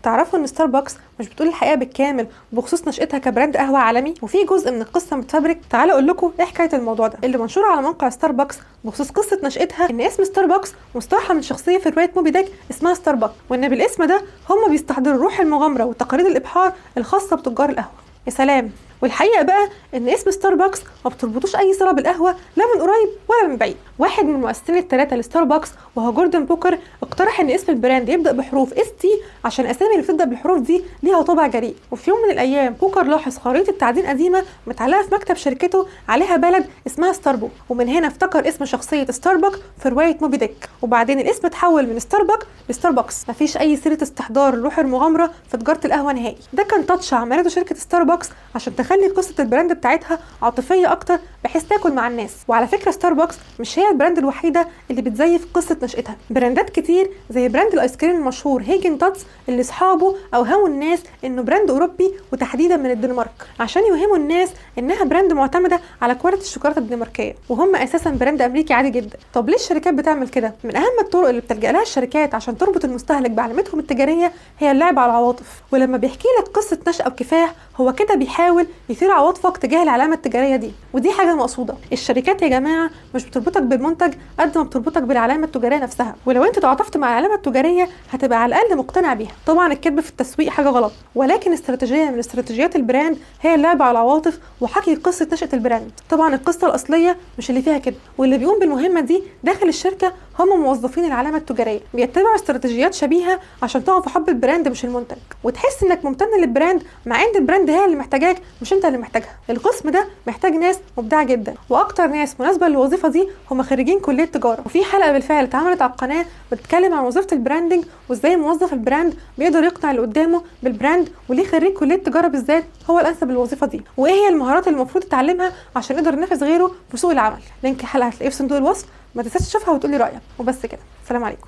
تعرفوا ان ستاربكس مش بتقول الحقيقه بالكامل بخصوص نشأتها كبراند قهوه عالمي، وفي جزء من القصه متفبرك؟ تعالوا اقول لكم ايه حكايه الموضوع ده. اللي منشور على موقع ستاربكس بخصوص قصه نشأتها ان اسم ستاربكس مستوحى من شخصيه في روايه موبي ديك اسمها ستاربك، وان بالاسم ده هم بيستحضروا روح المغامره وتقاليد الابحار الخاصه بتجار القهوه. يا سلام! والحقيقه بقى ان اسم ستاربكس ما بتربطوش اي صله بالقهوه، لا من قريب ولا من بعيد. واحد من المؤسسين الثلاثه لستاربكس وهو جوردن بوكر اقترح ان اسم البراند يبدا بحروف اس تي عشان الاسامي اللي بتبدا بالحروف دي ليها طابع جريء. وفي يوم من الايام بوكر لاحظ خريطه تعدين قديمه متعلقه في مكتب شركته عليها بلد اسمها ستاربو، ومن هنا افتكر اسم شخصيه ستاربك في روايه موبي ديك. وبعدين الاسم اتحول من ستاربك لستاربكس، مفيش اي سيره استحضار روح المغامره في تجاره القهوه نهائي. ده كان تاتش عملته شركه ستاربكس عشان تخلي قصه البراند بتاعتها عاطفيه اكتر بحيث تاكل مع الناس. وعلى فكره ستاربكس مش هي البراند الوحيده اللي بتزيف قصه نشأتها، براندات كتير زي براند الايس كريم المشهور هيجن داتس اللي اصحابه اوهموا الناس انه براند اوروبي وتحديدا من الدنمارك عشان يوهموا الناس انها براند معتمده على كواليتي الشوكولاته الدنماركيه، وهم اساسا براند امريكي عادي جدا. طب ليه الشركات بتعمل كده؟ من اهم الطرق اللي بتلجأ لها الشركات عشان تربط المستهلك بعلامتهم التجاريه هي اللعب على العواطف. ولما بيحكي لك قصه نشأة وكفاح هو كده بيحاول يثير عواطفك تجاه العلامه التجاريه دي، ودي حاجه مقصوده. الشركات يا جماعه مش بتربطك بالمنتج قد ما بتربطك بالعلامه التجاريه نفسها، ولو انت تعاطفت مع العلامه التجاريه هتبقى على الاقل مقتنع بيها. طبعا الكذب في التسويق حاجه غلط، ولكن استراتيجيه من استراتيجيات البراند هي اللعب على العواطف وحكي قصه نشأة البراند. طبعا القصه الاصليه مش اللي فيها كده، واللي بيقوم بالمهمه دي داخل الشركه هم موظفين العلامه التجاريه بيتبعوا استراتيجيات شبيهه عشان تقع في حب البراند مش المنتج، وتحس انك ممتن للبراند مع ان البراند هي اللي محتاجاك مش انت اللي محتاجها. القسم ده محتاج ناس مبدعه جدا، واكتر ناس مناسبه للوظيفه دي هم خريجين كليه تجاره. وفي حلقه بالفعل اتعملت على القناه بتتكلم عن وظيفه البراندنج وازاي موظف البراند بيقدر يقنع اللي قدامه بالبراند، وليه خريج كليه تجاره بالذات هو الانسب للوظيفه دي، وايه هي المهارات اللي المفروض يتعلمها عشان يقدر ينافس غيره في سوق العمل. لينك الحلقه هتلاقيه في صندوق الوصف، ما تنساش تشوفها وتقولي رايك. وبس كده، سلام عليكم.